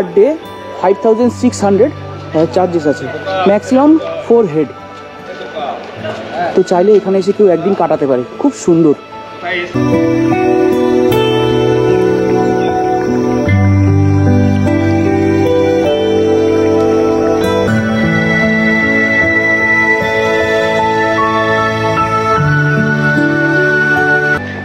Per day 5600 charges আছে, maximum 4 head. তো চাইলে এখানে এসে কেউ একদিন কাটাতে পারে, খুব সুন্দর।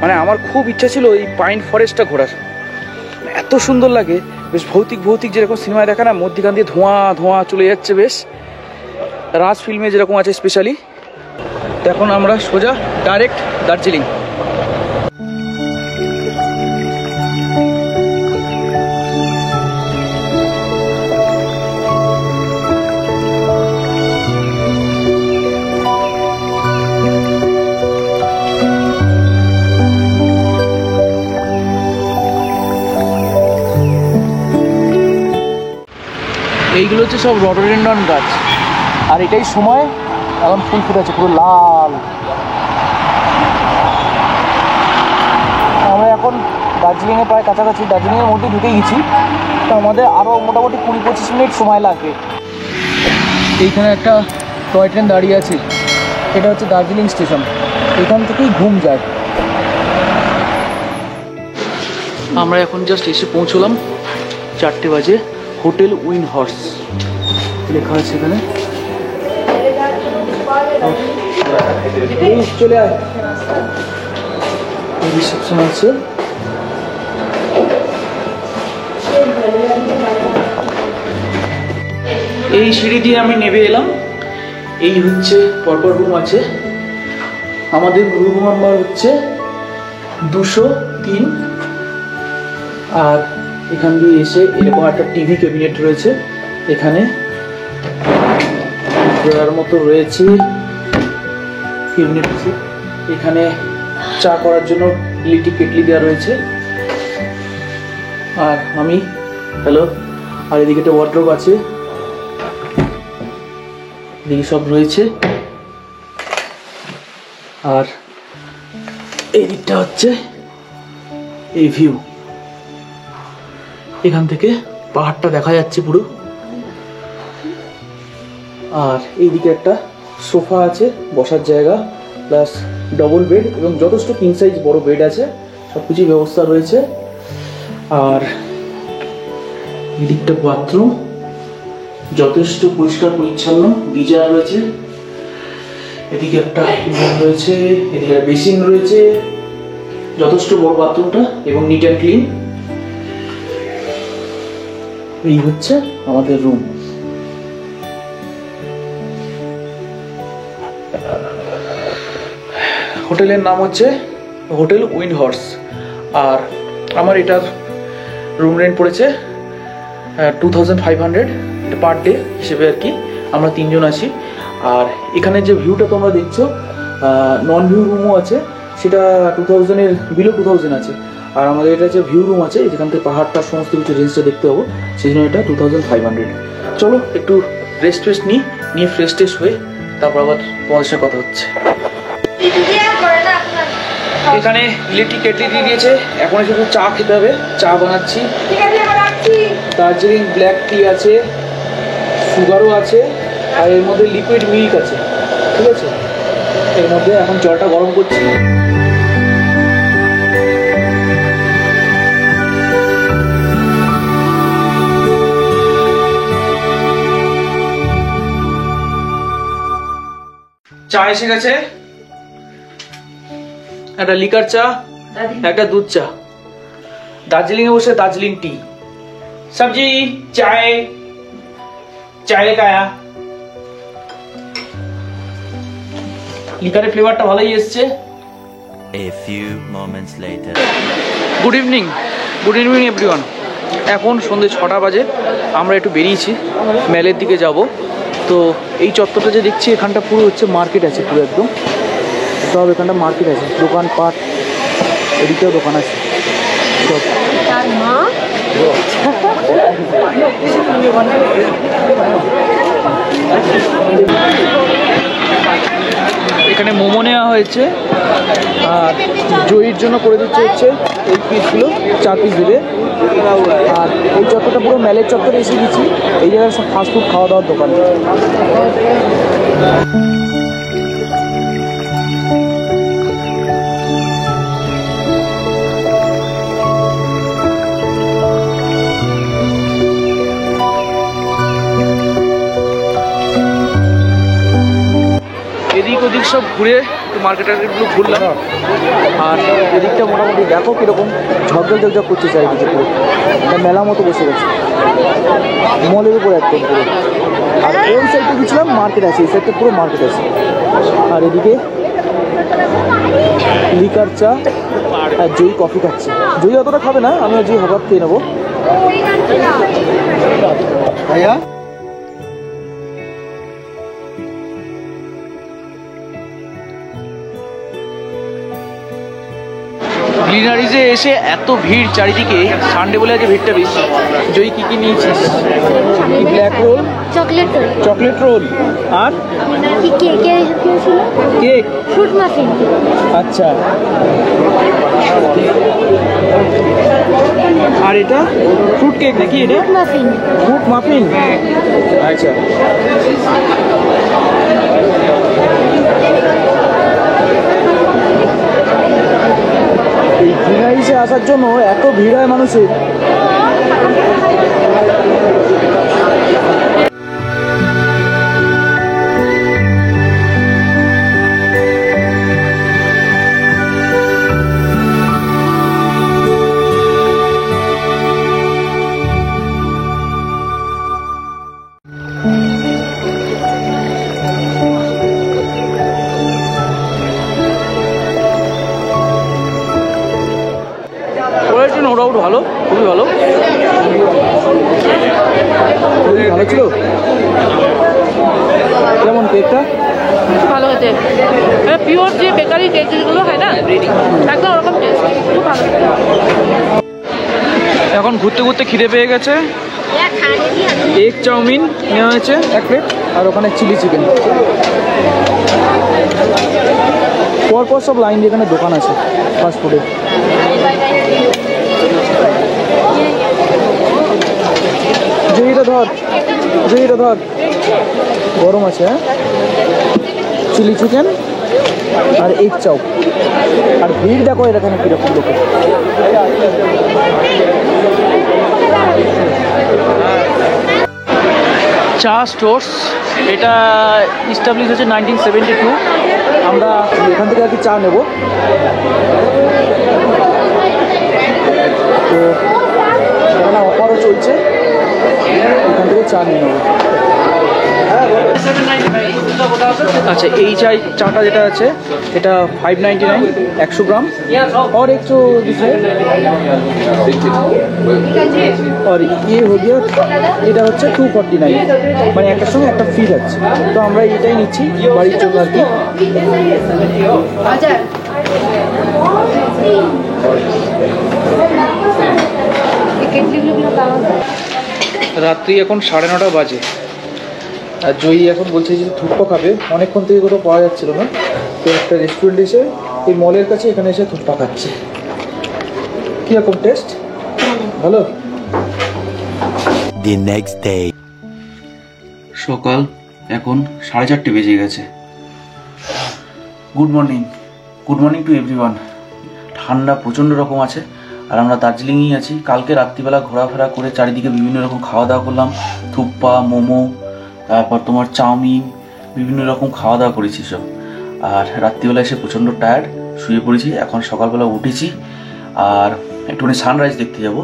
মানে আমার খুব ইচ্ছা ছিল এই পাইন ফরেস্টটা ঘোরার, এত সুন্দর লাগে। বেশ ভৌতিক ভৌতিক যেরকম সিনেমায় দেখা না, মধ্যিখান দিয়ে ধোঁয়া ধোঁয়া চলে যাচ্ছে, বেশ রাজ ফিল্মে যেরকম আছে স্পেশালি। এখন আমরা সোজা ডাইরেক্ট দার্জিলিং। এইগুলো হচ্ছে সব রডোডেন্ড্রন গাছ, আর এটাই সময় এখন ফুল ফুটেছে পুরো লাল। আমরা এখন দার্জিলিংয়ে প্রায় কাছাকাছি, দার্জিলিংয়ের মধ্যে ঢুকে গেছি। তো আমাদের আরও মোটামুটি 20-25 মিনিট সময় লাগবে। এইখানে একটা টয় ট্রেন দাঁড়িয়ে আছে, এটা হচ্ছে দার্জিলিং স্টেশন, এখান থেকেই ঘুম যায়। আমরা এখন জাস্ট এসে পৌঁছলাম 4টে বাজে। হোটেল উইন্ড হর্স লেখা আছে এখানে, চলে আয়। রিসেপশন আছে, এই সিঁড়ি দিয়ে আমি নেমে এলাম। এই হচ্ছে পরপর রুম আছে, আমাদের রুম নাম্বার হচ্ছে 203। আর এখান দিয়ে এসে এরকম একটা টিভি ক্যাবিনেট রয়েছে, এখানে ড্রয়ার মতো রয়েছে ক্যাবিনেট আছে। এখানে চা করার জন্য ইলেকট্রিক কেটলি দেওয়া রয়েছে। আর আমি হ্যালো, আর এদিকে একটা ওয়ার্ডরোব আছে, এদিকে সব রয়েছে। আর এই দিকটা হচ্ছে এই ভিউ, এখান থেকে পাহাড়টা দেখা যাচ্ছে পুরো। আর এইদিকে একটা সোফা আছে, বসার জায়গা, প্লাস ডবল বেড এবং যথেষ্ট কিং সাইজ বড় বেড আছে, সব কিছুই ব্যবস্থা রয়েছে। আর এদিকটা বাথরুম, যথেষ্ট পরিষ্কার পরিচ্ছন্ন, গিজার রয়েছে। এদিকে একটা রুম রয়েছে, এদিকে বেসিন রয়েছে, যথেষ্ট বড় বাথরুমটা এবং নিট অ্যান্ড ক্লিন। এই হচ্ছে আমাদের রুম। হোটেলের নাম হচ্ছে হোটেল উইন্ড হর্স। আর আমার এটার রুম রেন্ট পড়েছে 2500 পার ডে হিসেবে আর কি। আমরা 3 জন আছি। আর এখানে যে ভিউটা তোমরা দেখছো, নন ভিউ রুমও আছে, সেটা 2000-এর বিলো 2000 আছে। আর আমাদের এটা যে ভিউ রুম আছে, যেখান থেকে পাহাড়টা সমস্ত কিছু রেঞ্জটা দেখতে পাবো, সেই জন্য এটা 2500। চলো একটু রেস্ট নিয়ে ফ্রেশ ট্রেশ হয়ে তারপর আবার তোমাদের সাথে কথা হচ্ছে। এখানে ইলেকট্রিক কেটলি দিয়ে দিয়েছে, এখন শুধু চা খেতে হবে, চা বানাচ্ছি। দার্জিলিং ব্ল্যাক টি আছে, সুগারও আছে, আর এর মধ্যে লিকুইড মিল্ক আছে, ঠিক আছে। এর মধ্যে এখন জলটা গরম করছি। চা এসে গেছে, একটা লিকার চা, একটা দুধ চা। দার্জিলিং এ বসে দার্জিলিং টি। সবজি চায় চায় কায়া। লিকারের ফ্লেভারটা ভালোই এসছে। A few moments later. Good evening everyone. এখন সন্ধ্যে 6টা বাজে। আমরা একটু বেরিয়েছি, মেলের দিকে যাব। তো এই চত্বরটা যে দেখছি, এখানটা পুরো হচ্ছে মার্কেট আছে, পুরো একদম সব এখানটা মার্কেট আছে, দোকানপাট, এদিকেও দোকান আছে সব। এখানে মোমো নেওয়া হয়েছে, আর জয়ীর জন্য করে দিচ্ছে হচ্ছে এই পিসগুলো 4 পিস দেবে। আর এই চত্বরটা পুরো মেলের চত্বরে এসে গেছি, এই জায়গায় সব ফাস্টফুড খাওয়া দাওয়ার দোকান। এদিক ওদিক সব ঘুরে মার্কেট টার্কেটগুলো ঘুরলাম, আর এদিকটা মোটামুটি দেখো কীরকম ঝকঝক ঝকঝক করছে চারিদিকে, পুরো একটা মেলা মতো বসে গেছে মলের উপর একদম পুরো। আর ওই সাইডে গেছিলাম মার্কেট আছে, এই সাইডটা পুরো মার্কেট আছে। আর এদিকে লিকার চা আর জয়ী কফি খাচ্ছে। জয়ী অতটা খাবে না, আমি জয়ী হঠাৎ খেয়ে নেবো। ভাইয়া গ্লিনারিজে এসে এত ভিড় চারিদিকে, সানডে বলে আজকে ভিড়টা বেশি। জয়ী কী কী নিয়েছিস? ব্ল্যাক রোল, চকলেট রোল, আর কেক, ফ্রুট মাফিন। আচ্ছা, আর এটা ফ্রুট কেক নাকি? এটা মাফিন, ফ্রুট মাফিন। আচ্ছা, এই গ্লিনারিজে আসার জন্য এত ভিড় হয় মানুষের। নো ডাউট ভালো, খুবই ভালো, খুবই ভালো ছিল। কেমন কেকটা? ভালো হয়েছে, পিওর যে বেকারি কেক যেগুলো হয় না, একদম ওরকম টেস্ট, খুব ভালো। এখন ঘুরতে ঘুরতে খিদে পেয়ে গেছে, এগ চাউমিন নেওয়া হয়েছে 1 প্লেট, আর ওখানে চিলি চিকেন। পরপর সব লাইন দিয়ে এখানে দোকান আছে ফাস্টফুডে। জয়ীটা ধর, জয়ীটা ধর, গরম আছে। হ্যাঁ, চিলি চিকেন আর এগ চাউ। আর ভিড় দেখো এখানে কীরকম লোকের। চা স্টোর্স, এটা ইস্টাবলিশ হচ্ছে 1972। আমরা এখান থেকে আর কি চা নেব। তো এখানে অফারও চলছে, এখান থেকে চা নিয়ে নেব। अच्छा এই চাটা যেটা আছে এটা 599 100 ग्राम और 100 दूसरे और ये हो गया এটা হচ্ছে 249 মানে একটার সঙ্গে একটা ফ্রি আছে তো আমরা এটাই নিচ্ছি বাড়ির জন্য আর কি রাত্রি এখন 9:30 বাজে আর জয়ী এখন বলছে যে থুপ্পা খাবে অনেকক্ষণ থেকে কোথাও পাওয়া যাচ্ছিল না তো একটা রেস্টুরেন্ট এসে এই মলের কাছে এখানে এসে থুপ্পা খাচ্ছে কীরকম টেস্ট ভালো The next day. সকাল এখন 4:30 বেজে গেছে গুড মর্নিং টু এভরিওয়ান ঠান্ডা প্রচণ্ড রকম আছে আর আমরা দার্জিলিংয়েই আছি কালকে রাত্রিবেলা ঘোরাফেরা করে চারিদিকে বিভিন্ন রকম খাওয়া দাওয়া করলাম থুপ্পা মোমো তারপর তোমার চাউমিন বিভিন্ন রকম খাওয়া দাওয়া করেছি সব আর রাত্রিবেলা এসে প্রচণ্ড টায়ার্ড শুয়ে পড়েছি এখন সকালবেলা উঠেছি আর একটুখানি সানরাইজ দেখতে যাব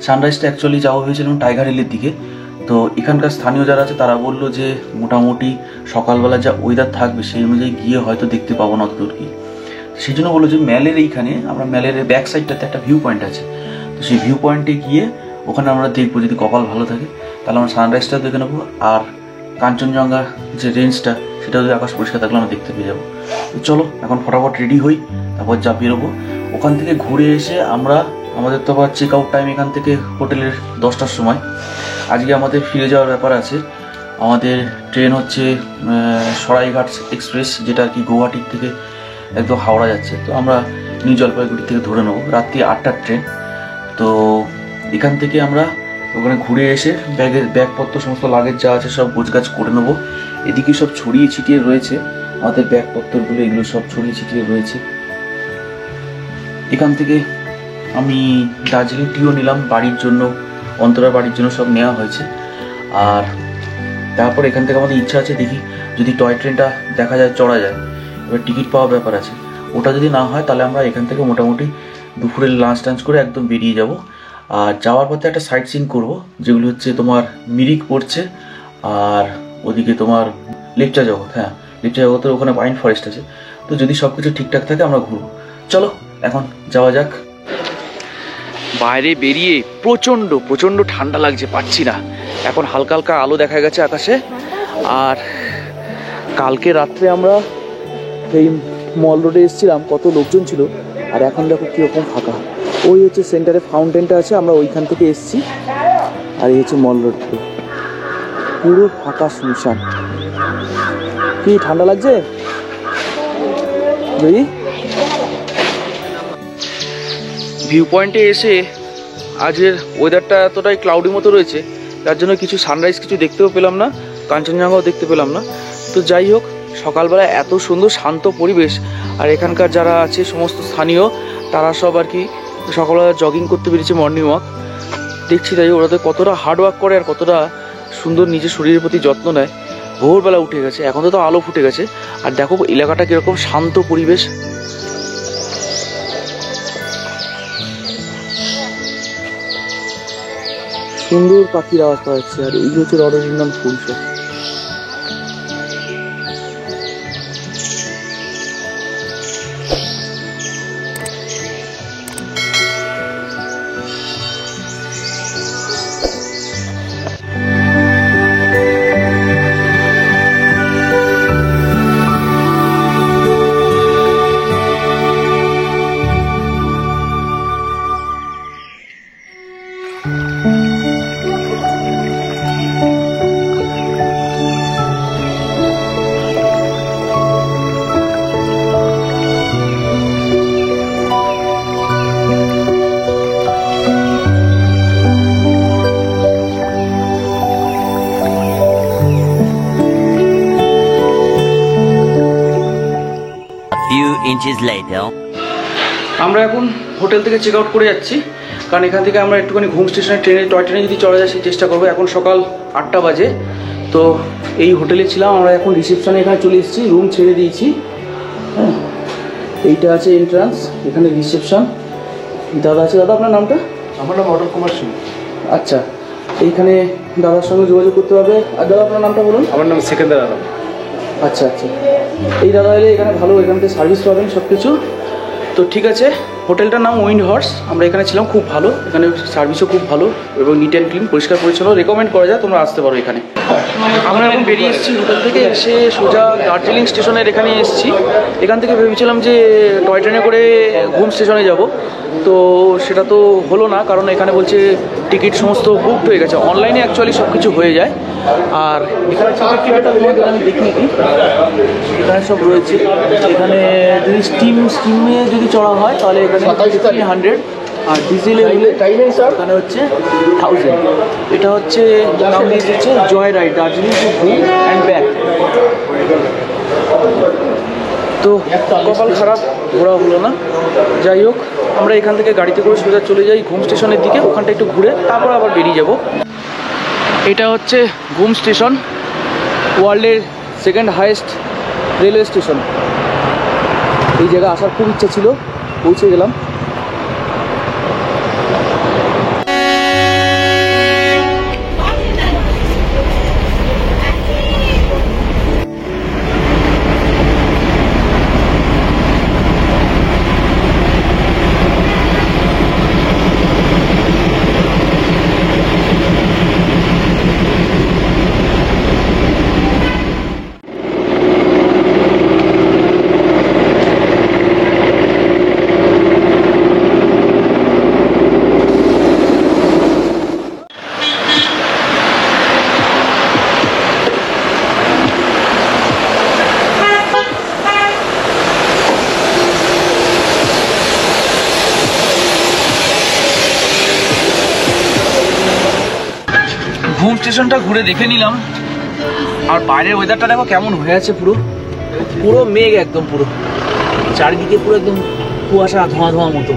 সানরাইজটা অ্যাকচুয়ালি যাওয়া হয়েছিল টাইগার হিলের দিকে তো এখানকার স্থানীয় যারা আছে তারা বললো যে মোটামুটি সকালবেলা যা ওয়েদার থাকবে সেই অনুযায়ী গিয়ে হয়তো দেখতে পাবো না অতদূর কি সেই জন্য বললো যে ম্যালের এইখানে আমরা ম্যালের ব্যাক সাইডটাতে একটা ভিউ পয়েন্ট আছে তো সেই ভিউ পয়েন্টে গিয়ে ওখানে আমরা দেখবো যদি কপাল ভালো থাকে তাহলে আমরা সানরাইজটা দেখে নেবো আর কাঞ্চনজঙ্ঘার যে রেঞ্জটা সেটা যদি আকাশ পরিষ্কার থাকলে আমরা দেখতে পেয়ে যাবো তো চলো এখন ফটাফট রেডি হই তারপর যা বেরোবো ওখান থেকে ঘুরে এসে আমরা আমাদের তো আবার চেক আউট টাইম এখান থেকে হোটেলের 10টার সময় আজকে আমাদের ফিরে যাওয়ার ব্যাপার আছে আমাদের ট্রেন হচ্ছে সরাইঘাট এক্সপ্রেস, যেটা আর কি গুয়াহাটির থেকে একদম হাওড়া যাচ্ছে। তো আমরা নিউ জলপাইগুড়ি থেকে ধরে নেবো রাত্রি 8টার ট্রেন। তো এখান থেকে আমরা ওখানে ঘুরে এসে ব্যাগপত্র সমস্ত লাগেজ যা আছে সব গোছগাছ করে নেবো। এদিকে সব ছড়িয়ে ছিটিয়ে রয়েছে আমাদের ব্যাগপত্রগুলো, এগুলো সব ছড়িয়ে ছিটিয়ে রয়েছে। এখান থেকে আমি দার্জিলিং টিও নিলাম বাড়ির জন্য, অন্তরার বাড়ির জন্য সব নেওয়া হয়েছে। আর তারপর এখান থেকে আমাদের ইচ্ছা আছে, দেখি যদি টয় ট্রেনটা দেখা যায়, চড়া যায়। এবার টিকিট পাওয়ার ব্যাপার আছে, ওটা যদি না হয় তাহলে আমরা এখান থেকে মোটামুটি দুপুরের লাঞ্চ টাঞ্চ করে একদম বেরিয়ে যাব। আর যাওয়ার পথে একটা সাইট সিন করবো, যেগুলো হচ্ছে তোমার মিরিক পড়ছে, আর ওদিকে তোমার লেপচা জগৎ। হ্যাঁ, লেপচা জগতের ওখানে পাইন ফরেস্ট আছে। তো যদি সব কিছু ঠিকঠাক থাকে আমরা ঘুরবো। চলো এখন যাওয়া যাক। বাইরে বেরিয়ে প্রচণ্ড প্রচণ্ড ঠান্ডা লাগছে, পাচ্ছি না। এখন হালকা হালকা আলো দেখা গেছে আকাশে। আর কালকে রাত্রে আমরা এই মল রোডে এসেছিলাম, কত লোকজন ছিল, আর এখন দেখো কীরকম ফাঁকা। ওই হচ্ছে সেন্টারে ফাউন্টেনটা আছে, আমরা ওইখান থেকে এসেছি। আর এই হচ্ছে মল রোড, পুরো ফাঁকা শুনশান। কি ঠান্ডা লাগছে বুঝলি? ভিউ পয়েন্টে এসে আজকের ওয়েদারটা এতটাই ক্লাউডি মতো রয়েছে, তার জন্য কিছু সানরাইজ কিছু দেখতেও পেলাম না, কাঞ্চনজঙ্ঘাও দেখতে পেলাম না। তো যাই হোক, সকালবেলা এত সুন্দর শান্ত পরিবেশ, আর এখানকার যারা আছে সমস্ত স্থানীয়, তারা সব আর কি সকালবেলা জগিং করতে বেরিয়েছে, মর্নিং ওয়াক। দেখছি তাই ওরা তো কতটা হার্ড ওয়ার্ক করে আর কতটা সুন্দর নিজের শরীরের প্রতি যত্ন নেয়। ভোরবেলা উঠে গেছে, এখন তো আলো ফুটে গেছে। আর দেখো এলাকাটা কীরকম শান্ত পরিবেশ। সুন্দর পাখির আওয়াজ পাওয়া যাচ্ছে। আর এই হচ্ছে রডোডেন্ড্রন ফুল সব। Few inches later. আমরা এখন হোটেল থেকে চেক আউট করে যাচ্ছি, কারণ এখান থেকে আমরা একটুখানি ঘুম স্টেশনে টয় ট্রেনে যদি চলা যায় সেই চেষ্টা করবো। এখন সকাল 8টা বাজে। তো এই হোটেলে ছিলাম, আমরা এখন রিসেপশনে এখানে চলে এসেছি, রুম ছেড়ে দিয়েছি। হ্যাঁ, এইটা আছে এন্ট্রান্স, এখানে রিসেপশন। দাদা আছে। দাদা আপনার নামটা? আমার নাম অটল কুমার সিং। আচ্ছা, এইখানে দাদার সঙ্গে যোগাযোগ করতে হবে। আর দাদা আপনার নামটা বলুন। আমার নাম সেকেন্দার আলম। আচ্ছা আচ্ছা, এই দাদা এলে এখানে ভালো, এখান থেকে সার্ভিস পাবেন সব কিছু। তো ঠিক আছে, হোটেলটার নাম উইন্ড হর্স। আমরা এখানে ছিলাম, খুব ভালো, এখানে সার্ভিসও খুব ভালো এবং নিট অ্যান্ড ক্লিন, পরিষ্কার পরিচ্ছন্ন। রেকমেন্ড করা যায়, তোমরা আসতে পারো এখানে। আমরা এখন বেরিয়ে এসেছি হোটেল থেকে, এসে সোজা দার্জিলিং স্টেশনের এখানে এসেছি। এখান থেকে ভেবেছিলাম যে টয় ট্রেনে করে ঘুম স্টেশনে যাব, তো সেটা তো হলো না, কারণ এখানে বলছে টিকিট সমস্ত বুকড হয়ে গেছে। অনলাইনে অ্যাকচুয়ালি সব কিছু হয়ে যায়। আর এখানে টিকিটটা আমি দেখিয়ে দিই, এখানে সব রয়েছে। এখানে যদি স্টিমে যদি চড়া হয় তাহলে এখানে 300, আর ডিজেলে এখানে হচ্ছে 1000। এটা হচ্ছে নাম দিয়েছে জয় রাইড দার্জিলিং টু ঘুম অ্যান্ড ব্যাক। তো কপাল খারাপ, ঘোরা হলো না। যাই হোক, আমরা এখান থেকে গাড়িতে করে সোজা চলে যাই ঘুম স্টেশনের দিকে, ওখানটা একটু ঘুরে তারপর আবার বেরিয়ে যাব। এটা হচ্ছে ঘুম স্টেশন, ওয়ার্ল্ডের সেকেন্ড হাইয়েস্ট রেলওয়ে স্টেশন। এই জায়গায় আসার খুব ইচ্ছা ছিল, পৌঁছে গেলাম। ঘুম স্টেশনটা ঘুরে দেখে নিলাম। আর বাইরের ওয়েদারটা দেখো কেমন হয়ে আছে, পুরো পুরো মেঘ, একদম পুরো চারিদিকে পুরো একদম কুয়াশা ধোঁয়া ধোঁয়া মতো।